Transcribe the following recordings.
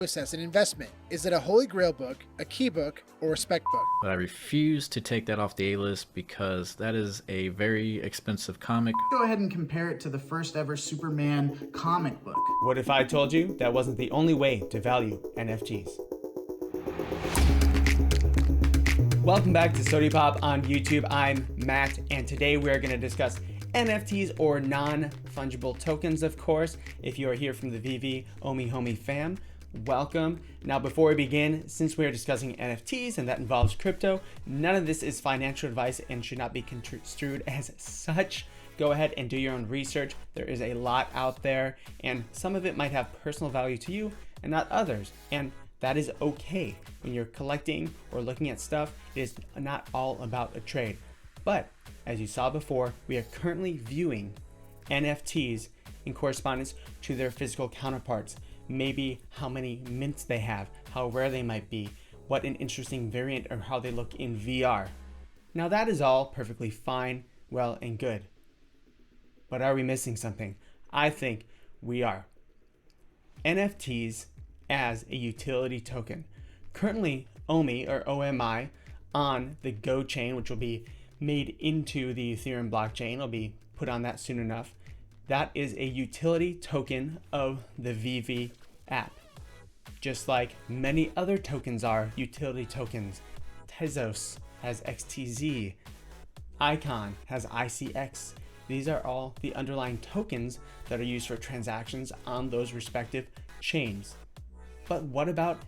As an investment? Is it a holy grail book, a key book, or a spec book? But I refuse to take that off the A-list because that is a very expensive comic. Go ahead and compare it to the first ever Superman comic book. What if I told you that wasn't the only way to value NFTs? Welcome back to Sodi Pop on YouTube. I'm Matt, and today we are going to discuss NFTs, or non-fungible tokens, of course. If you are here from the VEVE Omi Homie fam, welcome. Now, before we begin, since we are discussing NFTs and that involves crypto, none of this is financial advice and should not be construed as such. Go ahead and do your own research. There is a lot out there, and some of it might have personal value to you and not others. And that is okay. When you're collecting or looking at stuff, it is not all about a trade. But as you saw before, we are currently viewing NFTs in correspondence to their physical counterparts. Maybe how many mints they have, how rare they might be, what an interesting variant or how they look in VR. Now that is all perfectly fine, well and good. But are we missing something? I think we are. NFTs as a utility token. Currently, OMI or OMI on the Go chain, which will be made into the Ethereum blockchain, will be put on that soon enough. That is a utility token of the VEVE app. Just like many other tokens are utility tokens. Tezos has XTZ. Icon has ICX. These are all the underlying tokens that are used for transactions on those respective chains. But what about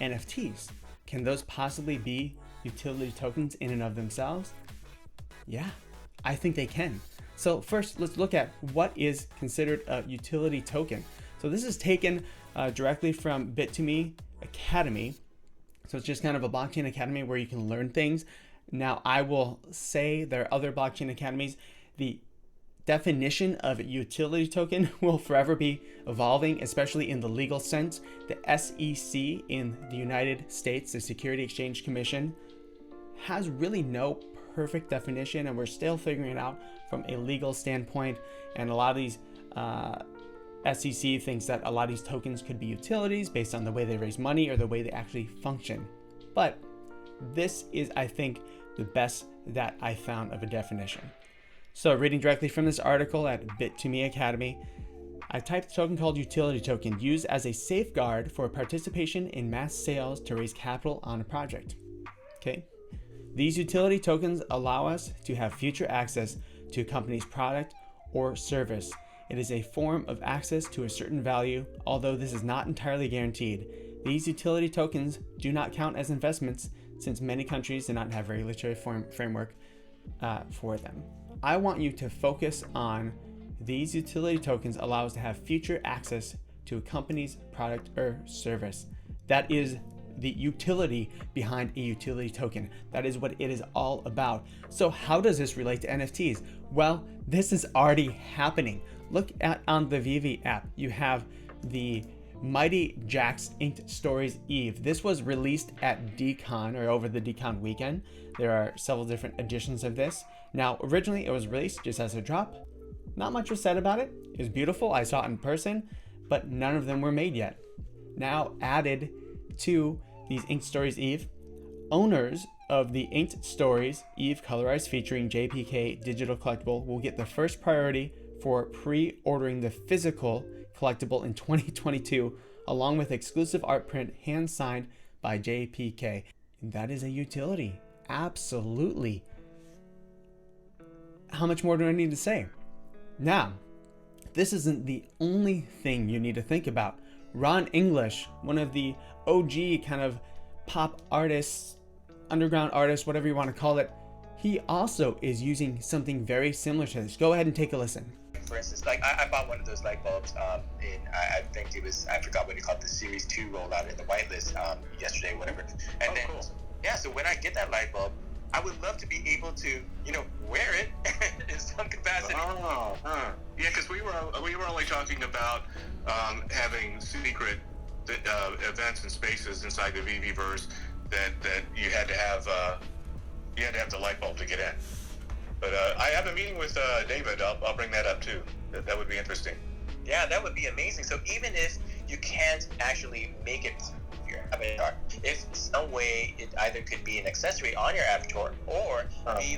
NFTs? Can those possibly be utility tokens in and of themselves? Yeah, I think they can. So first, let's look at what is considered a utility token. So this is taken directly from Bit2Me Academy. So it's just kind of a blockchain academy where you can learn things. Now, I will say there are other blockchain academies. The definition of a utility token will forever be evolving, especially in the legal sense. The SEC in the United States, the Security Exchange Commission, has really no perfect definition, and we're still figuring it out from a legal standpoint. And a lot of these SEC thinks that a lot of these tokens could be utilities based on the way they raise money or the way they actually function. But this is, I think, the best that I found of a definition. So reading directly from this article at Bit2Me Academy, I typed a token called utility token, used as a safeguard for participation in mass sales to raise capital on a project. Okay. These utility tokens allow us to have future access to a company's product or service. It is a form of access to a certain value, although this is not entirely guaranteed. These utility tokens do not count as investments since many countries do not have regulatory framework for them. I want you to focus on these utility tokens allow us to have future access to a company's product or service. That is the utility behind a utility token. That is what it is all about. So how does this relate to NFTs? Well, this is already happening. Look at on the VEVE app. You have the Mighty Jaxx Inked Stories Eve. This was released at DCon or over the DCon weekend. There are several different editions of this. Now, originally it was released just as a drop. Not much was said about it. It was beautiful. I saw it in person, but none of them were made yet. Now added to these Inked Stories Eve, owners of the Inked Stories Eve Colorized featuring JPK digital collectible will get the first priority for pre-ordering the physical collectible in 2022, along with exclusive art print hand signed by JPK. And that is a utility. Absolutely. How much more do I need to say? Now, this isn't the only thing you need to think about. Ron English, one of the OG kind of pop artists, underground artists, whatever you want to call it, he also is using something very similar to this. Go ahead and take a listen. For instance, like I bought one of those light bulbs I think it was, I forgot what you called, the Series 2 rollout in the whitelist yesterday, whatever. And then, cool. Yeah, so when I get that light bulb, I would love to be able to, wear it in some capacity. Yeah, because we were only talking about having secret events and spaces inside the VEVEverse that you had to have the light bulb to get in. But I have a meeting with David. I'll bring that up too. That would be interesting. Yeah, that would be amazing. So even if you can't actually make it part of your avatar. If in some way it either could be an accessory on your avatar or be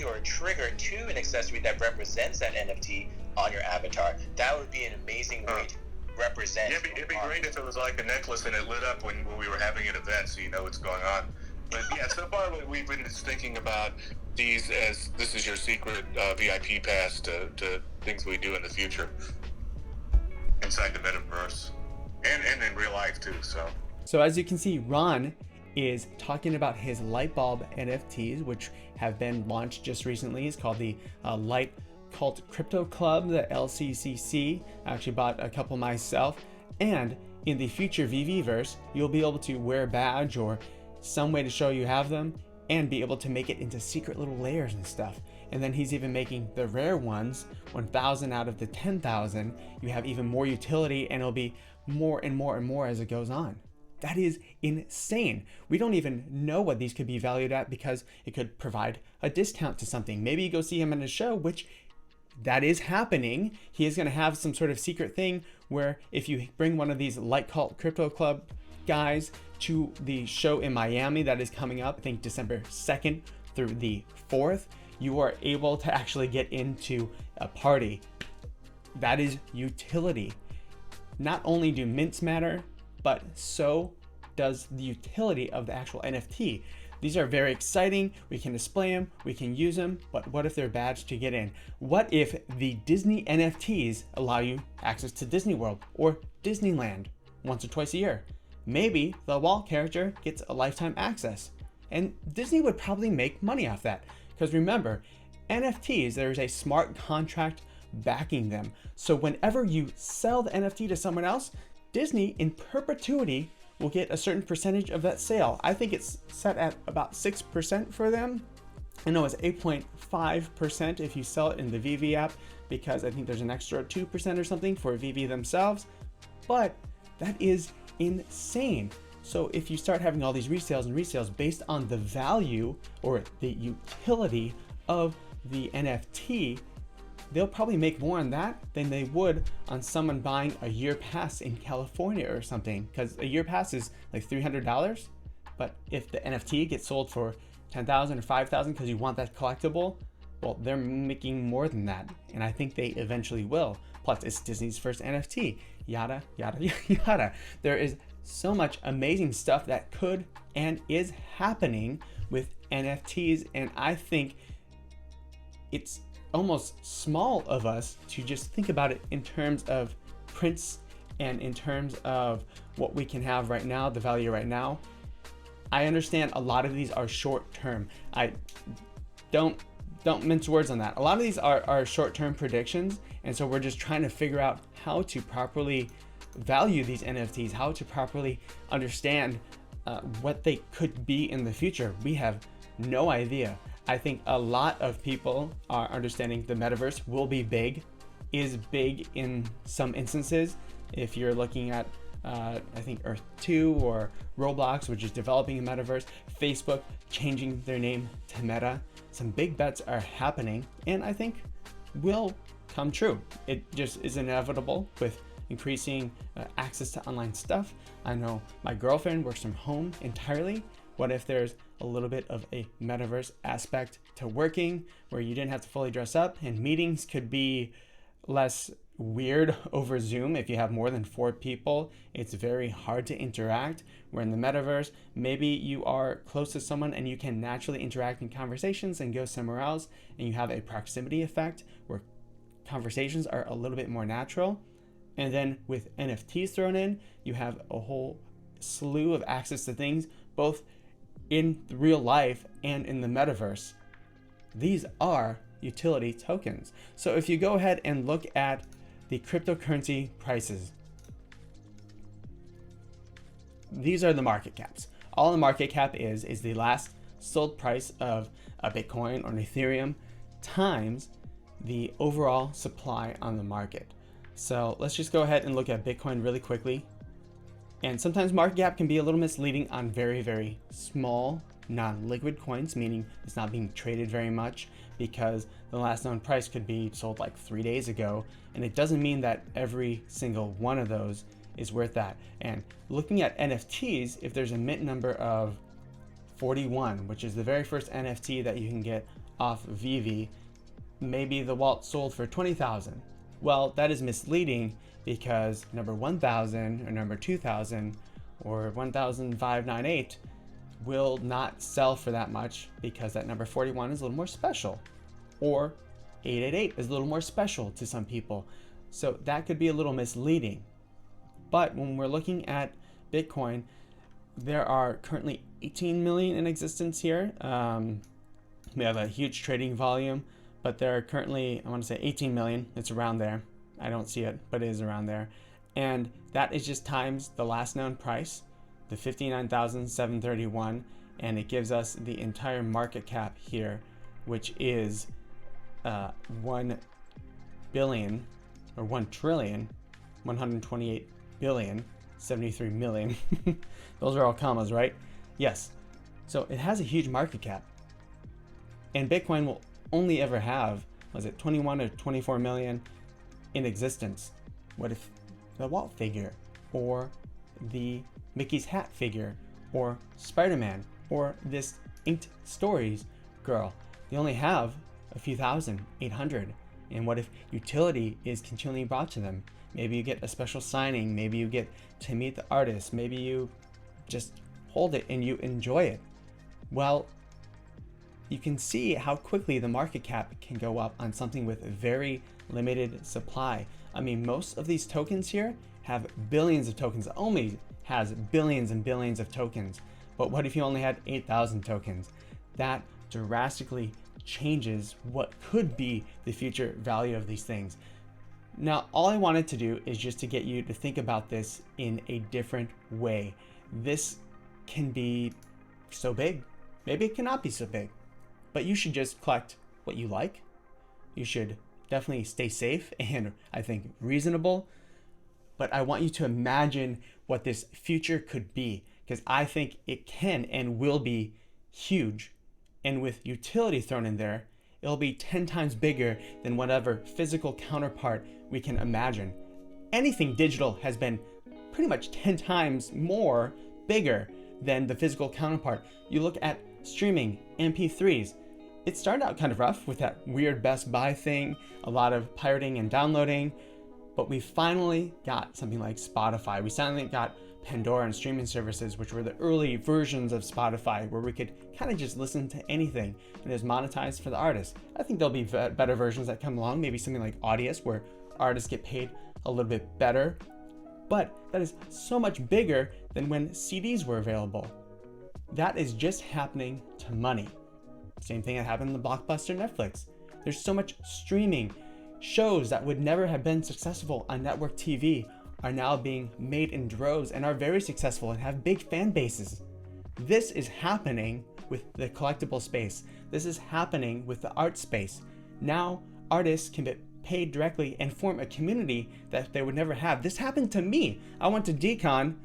or trigger to an accessory that represents that NFT on your avatar, that would be an amazing way to represent. Yeah, it'd be great if it was like a necklace and it lit up when we were having an event, so you know what's going on. But yeah, so far we've been thinking about these as this is your secret VIP pass to things we do in the future inside the metaverse and in real life too. So as you can see, Ron is talking about his light bulb NFTs, which have been launched just recently. It's called the Light Cult Crypto Club, the LCCC. I actually bought a couple myself. And in the future VEVE-verse, you'll be able to wear a badge or some way to show you have them and be able to make it into secret little layers and stuff. And then he's even making the rare ones, 1,000 out of the 10,000. You have even more utility, and it'll be more and more and more as it goes on. That is insane. We don't even know what these could be valued at because it could provide a discount to something. Maybe you go see him in a show, which that is happening. He is going to have some sort of secret thing where if you bring one of these Light Cult Crypto Club guys to the show in Miami that is coming up, I think December 2nd through the 4th, you are able to actually get into a party. That is utility. Not only do mints matter, but so does the utility of the actual NFT. These are very exciting. We can display them, we can use them, but what if they're badged to get in? What if the Disney NFTs allow you access to Disney World or Disneyland once or twice a year? Maybe the Walt character gets a lifetime access. And Disney would probably make money off that. Because remember, NFTs, there's a smart contract backing them. So whenever you sell the NFT to someone else, Disney in perpetuity will get a certain percentage of that sale. I think it's set at about 6% for them. I know it's 8.5% if you sell it in the VEVE app, because I think there's an extra 2% or something for VEVE themselves. But that is insane. So if you start having all these resales based on the value or the utility of the NFT, they'll probably make more on that than they would on someone buying a year pass in California or something, because a year pass is like $300. But if the NFT gets sold for $10,000 or $5,000 because you want that collectible, well, they're making more than that. And I think they eventually will. Plus, it's Disney's first NFT, yada, yada, yada. There is so much amazing stuff that could and is happening with NFTs. And I think it's almost small of us to just think about it in terms of prints and in terms of what we can have right now, the value right now. I understand a lot of these are short term. I don't mince words on that. A lot of these are short-term predictions, and so we're just trying to figure out how to properly value these NFTs, how to properly understand what they could be in the future. We have no idea. I think a lot of people are understanding the metaverse will be big, is big in some instances. If you're looking at I think Earth 2 or Roblox, which is developing a metaverse, Facebook changing their name to Meta. Some big bets are happening, and I think will come true. It just is inevitable with increasing access to online stuff. I know my girlfriend works from home entirely. What if there's a little bit of a metaverse aspect to working where you didn't have to fully dress up, and meetings could be less weird over Zoom? If you have more than 4 people, it's very hard to interact. Where in the metaverse, maybe you are close to someone and you can naturally interact in conversations and go somewhere else, and you have a proximity effect where conversations are a little bit more natural. And then with NFTs thrown in, you have a whole slew of access to things, both in real life and in the metaverse. These are utility tokens. So if you go ahead and look at the cryptocurrency prices, these are the market caps. All the market cap is the last sold price of a Bitcoin or an Ethereum times the overall supply on the market. So let's just go ahead and look at Bitcoin really quickly. And sometimes market cap can be a little misleading on very, very small non-liquid coins, meaning it's not being traded very much, because the last known price could be sold like 3 days ago, and it doesn't mean that every single one of those is worth that. And looking at NFTs, if there's a mint number of 41, which is the very first NFT that you can get off VEVE, maybe the wallet sold for 20,000. Well, that is misleading because number 1,000 or number 2,000 or 1,598 will not sell for that much because that number 41 is a little more special, or 888 is a little more special to some people. So that could be a little misleading. But when we're looking at Bitcoin, there are currently 18 million in existence here. We have a huge trading volume, but there are currently, I want to say 18 million. It's around there. I don't see it, but it is around there. And that is just times the last known price, the 59,731, and it gives us the entire market cap here, which is 1 billion or 1 trillion, 128 billion, 73 million. Those are all commas, right? Yes. So it has a huge market cap. And Bitcoin will only ever have, was it 21 or 24 million in existence? What if the Walt figure, or the Mickey's hat figure, or Spider-Man, or this Inked Stories girl, they only have a few thousand, 800. And what if utility is continually brought to them? Maybe you get a special signing, maybe you get to meet the artist, maybe you just hold it and you enjoy it. Well, you can see how quickly the market cap can go up on something with very limited supply. I mean, most of these tokens here have billions of tokens. Omi has billions and billions of tokens. But what if you only had 8,000 tokens? That drastically changes what could be the future value of these things. Now, all I wanted to do is just to get you to think about this in a different way. This can be so big. Maybe it cannot be so big, but you should just collect what you like. You should definitely stay safe and, I think, reasonable. But I want you to imagine what this future could be, because I think it can and will be huge. And with utility thrown in there, it'll be 10 times bigger than whatever physical counterpart we can imagine. Anything digital has been pretty much 10 times more bigger than the physical counterpart. You look at streaming, MP3s. It started out kind of rough with that weird Best Buy thing, a lot of pirating and downloading, but we finally got something like Spotify. We finally got Pandora and streaming services, which were the early versions of Spotify, where we could kind of just listen to anything and it was monetized for the artists. I think there'll be better versions that come along, maybe something like Audius, where artists get paid a little bit better, but that is so much bigger than when CDs were available. That is just happening to money. Same thing that happened in the Blockbuster Netflix. There's so much streaming. Shows that would never have been successful on network TV are now being made in droves and are very successful and have big fan bases. This is happening with the collectible space. This is happening with the art space. Now artists can get paid directly and form a community that they would never have. This happened to me. I went to DCon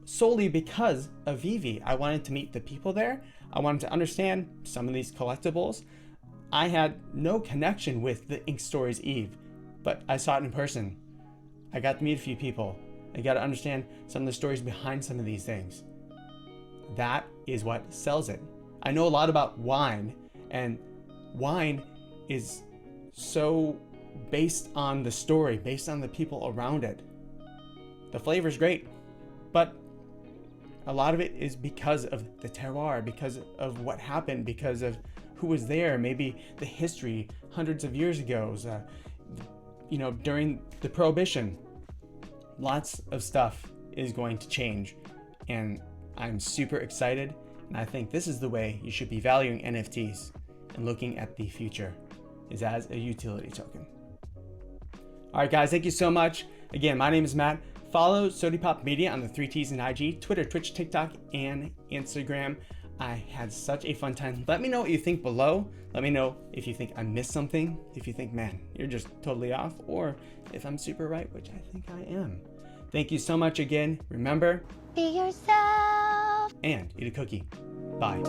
solely because of VEVE. I wanted to meet the people there. I wanted to understand some of these collectibles. I had no connection with the Ink Stories Eve, but I saw it in person. I got to meet a few people. I got to understand some of the stories behind some of these things. That is what sells it. I know a lot about wine, and wine is so based on the story, based on the people around it. The flavor's great, but a lot of it is because of the terroir, because of what happened, because of who was there, maybe the history hundreds of years ago, during the Prohibition. Lots of stuff is going to change, and I'm super excited, and I think this is the way you should be valuing NFTs and looking at the future, is as a utility token. All right, guys, thank you so much. Again, my name is Matt. Follow Sodi Pop Media on the 3Ts and IG, Twitter, Twitch, TikTok, and Instagram. I had such a fun time. Let me know what you think below. Let me know if you think I missed something, if you think, man, you're just totally off, or if I'm super right, which I think I am. Thank you so much again. Remember, be yourself and eat a cookie. Bye.